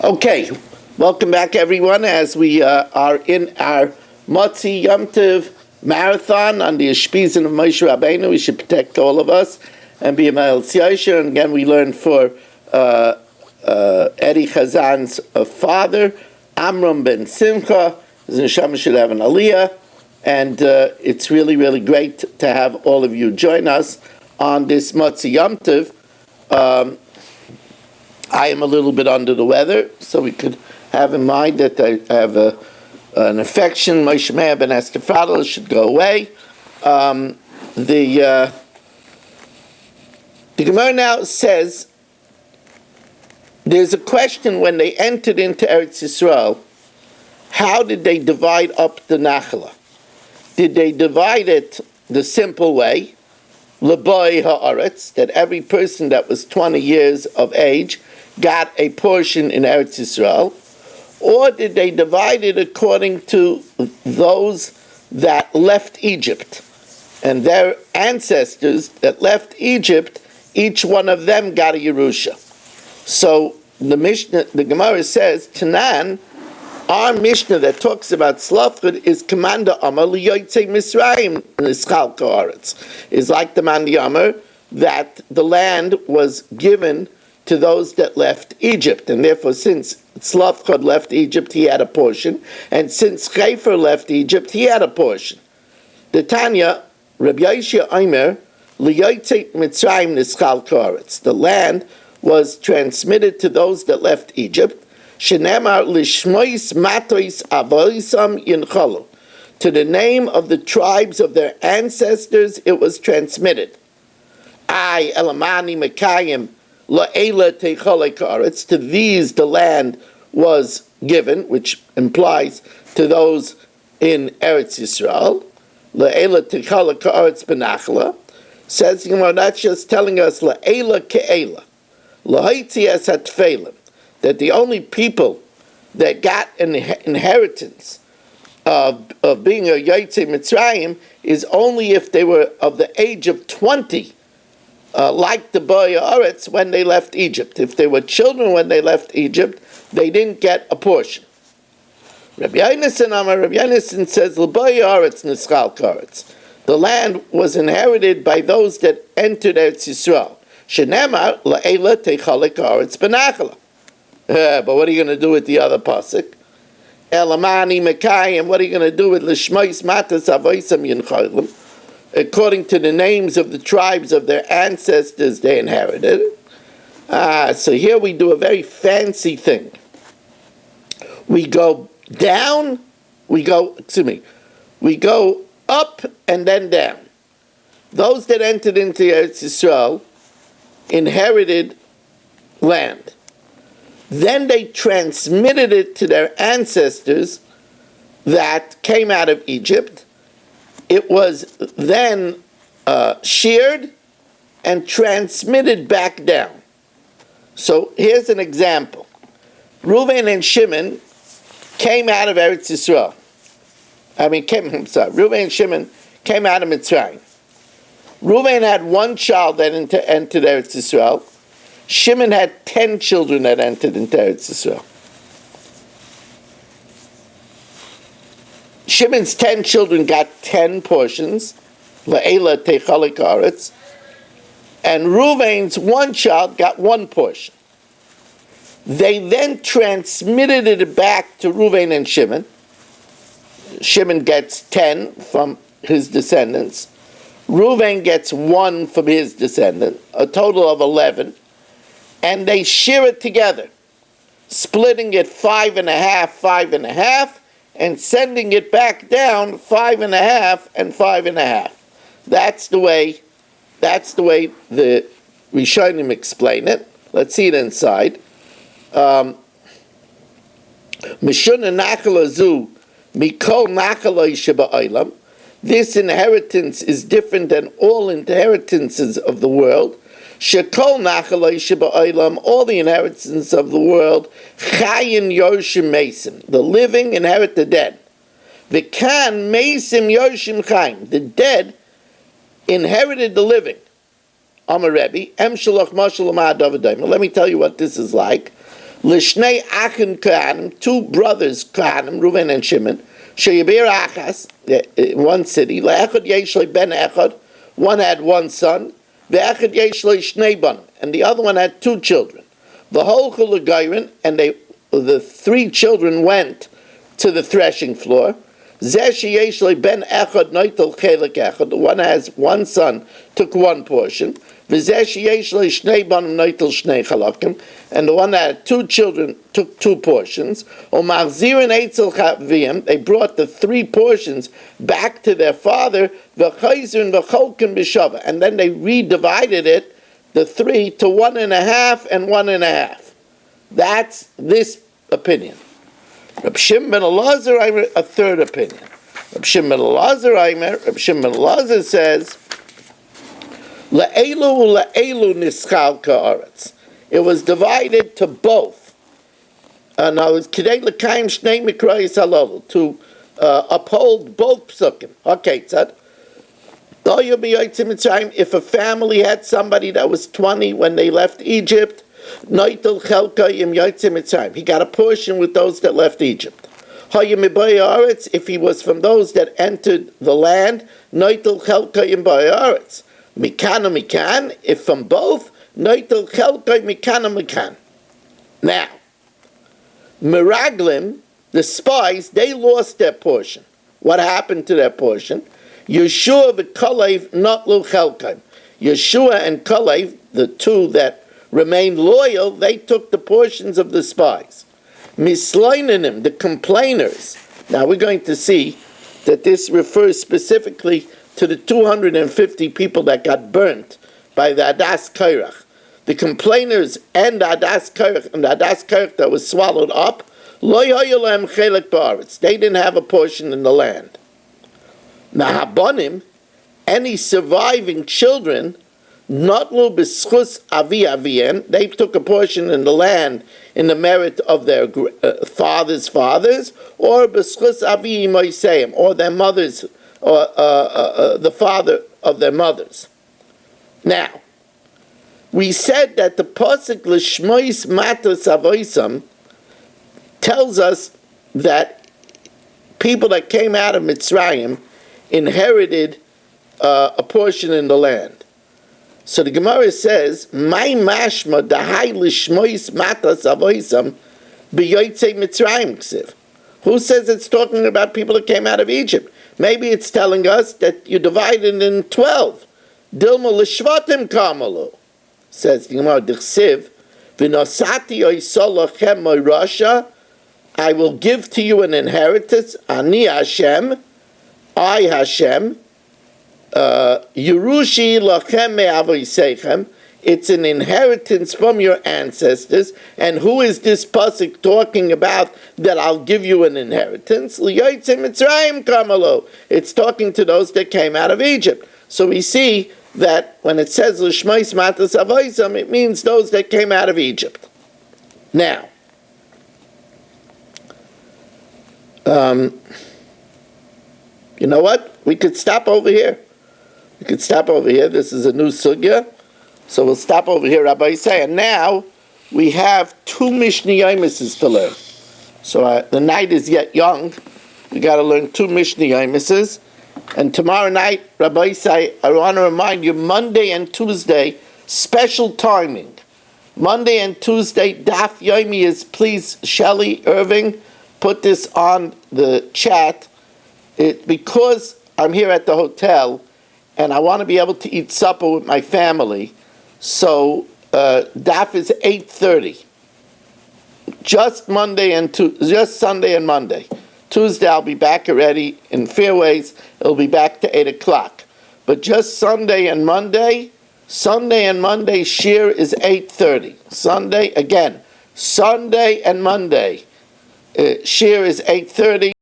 Okay, welcome back, everyone, as we are in our Motzi Yom Tov marathon on the Ashpizin of Moshe Rabbeinu. We should protect all of us and be a Ma'al Tziyosher. And again, we learned for Eddie Chazan's father, Amram ben Simcha. His neshama should have an aliyah. And it's really, really great to have all of you join us on this Motzi Yom Tov. I am a little bit under the weather, so we could have in mind that I have an infection. Moshe Meir ben Estefadel should go away. The Gemara now says there's a question when they entered into Eretz Yisrael, how did they divide up the Nachala? Did they divide it the simple way, L'boi ha'aretz, that every person that was 20 years of age got a portion in Eretz Yisrael, or did they divide it according to those that left Egypt? And their ancestors that left Egypt, each one of them got a Yerusha. So the Mishnah, the Gemara says, Tanan, our Mishnah that talks about Slafchud is Commander Amar L'Yotzei Misraim Nischal Ka'aretz. Is like the Man Yamar that the land was given to those that left Egypt, and therefore, since Slafchud left Egypt, he had a portion, and since Chayfer left Egypt, he had a portion. The Tanya, Rabbi Yishia Omer, L'Yotzei Mitzrayim Nischal Ka'aretz. The land was transmitted to those that left Egypt. Shenemar Lishmois Matois Avoisam Yincholu. To the name of the tribes of their ancestors, it was transmitted. I Elamani Mekayim. To these the land was given, which implies to those in Eretz Yisrael. Says, that's just telling us that the only people that got an inheritance of being a Yotzei Mitzrayim is only if they were of the age of 20. Like the Boi Ha'aretz when they left Egypt. If they were children when they left Egypt, they didn't get a portion. Rabbi Yonason says, L'Boi Ha'aretz Nischal Ka'aretz. The land was inherited by those that entered Eretz Yisrael. Shenemar La'ela Techalek Ha'aretz B'Nachala. But what are you going to do with the other pasuk? Elamani Mekayim. What are you going to do with L'Shmois Matas Avoisam Yincholim? According to the names of the tribes of their ancestors they inherited. So here we do a very fancy thing. We go down, we go up and then down. Those that entered into Eretz Yisrael inherited land. Then they transmitted it to their ancestors that came out of Egypt. It was then sheared and transmitted back down. So here's an example. Reuven and Shimon came out of Eretz Yisrael. Reuven and Shimon came out of Mitzrayim. Reuven had one child that entered Eretz Yisrael. Shimon had 10 children that entered into Eretz Yisrael. Shimon's 10 children got 10 portions, La'ela Techalek Ha'aretz, and Reuven's one child got 1 portion. They then transmitted it back to Reuven and Shimon. Shimon gets 10 from his descendants. Reuven gets 1 from his descendant, a total of 11, and they share it together, splitting it 5.5, 5.5, and sending it back down 5.5 and 5.5. That's the way the Rishonim explain it. Let's see it inside. Mishuna nachala zu mikol nachaloi sheba'olam. This inheritance is different than all inheritances of the world. Shekol nachaloi sheba'olam, all the inheritance of the world, chayin yoshim mesim, the living inherit the dead. V'kan mesim yoshim chayim, the dead inherited the living. Amar Rebbe, em shalach mashal amad davidayim. Let me tell you what this is like. Lishnei Achin Kohanim, two brothers Kohanim, Reuven and Shimon, Sheyabir Achas, one city, Le'echad Yeshlei Ben Echad, one had one son, Ve'echad Yeshlei Shnei Banim, and the other one had two children. The whole Chulagayrin, and the three children went to the threshing floor. Zeshi Yeshlei Ben Echad Noitel Chelik Echad, the one has one son, took one portion. V'zeshi Yeshlei Shnei Banim Noitel Shnei Chalakim, and the one that had two children took two portions. Umachzirin Eitzel Chavim, they brought the three portions back to their father. V'chayzrin v'cholkim b'shava, and then they redivided it, the three, to 1.5 and 1.5. That's this opinion. Reb Shimon ben Elazar, a third opinion. Reb Shimon ben Elazar says, Le'elu nischal ka'aretz. It was divided to both. Now it's kidei l'kayim shnei mikrayis halolu, to uphold both psukim. Okay, tzad. If a family had somebody that was 20 when they left Egypt, he got a portion with those that left Egypt. If he was from those that entered the land, if from both, now, Meraglim, the spies, they lost their portion. What happened to their portion? Yeshua v'Kalev not lo chelkaim. Yeshua and Kalev, the two that remained loyal, they took the portions of the spies. Mislainanim, the complainers. Now we're going to see that this refers specifically to the 250 people that got burnt by the Adas Kairach. The complainers and the Adas Kairach that was swallowed up, lo yoyelem chelek ba'aretz. They didn't have a portion in the land. Nahabonim, any surviving children, not lu b'schus avi avien, they took a portion in the land in the merit of their fathers' fathers, or b'schus avi moiseim, or their mothers, or the father of their mothers. Now, we said that the pasuk l'shmois matos avoisam tells us that people that came out of Mitzrayim inherited a portion in the land. So the Gemara says, "My mashma dahai lishmois matas avoisam b'yotzei Mitzrayim ksiv." Who says it's talking about people that came out of Egypt? Maybe it's telling us that you divided in 12. Dilma l'shvatim kamalu, says the Gemara d'chsiv, v'nosati oisolachem moirasha, I will give to you an inheritance, ani Hashem, I Hashem, Yerushi lachem me'avoseichem, it's an inheritance from your ancestors. And who is this pasuk talking about that I'll give you an inheritance? L'yotzei Mitzrayim kamalo. It's talking to those that came out of Egypt. So we see that when it says l'shmois matas avoisam, it means those that came out of Egypt. Now, you know what? We could stop over here. This is a new sugya. So we'll stop over here, Rabbi Yisai. And now we have two Mishnah Yomises to learn. So the night is yet young. We got to learn two Mishnah Yomises. And tomorrow night, Rabbi Yisai, I want to remind you, Monday and Tuesday, special timing. Monday and Tuesday, Daf Yomi is, please, Shelley Irving, put this on the chat. Because I'm here at the hotel and I want to be able to eat supper with my family, so Daf is 8:30. Just Sunday and Monday. Tuesday I'll be back already in Fairways. It'll be back to 8 o'clock. But just Sunday and Monday shir is 8:30. Sunday and Monday shir is 8:30.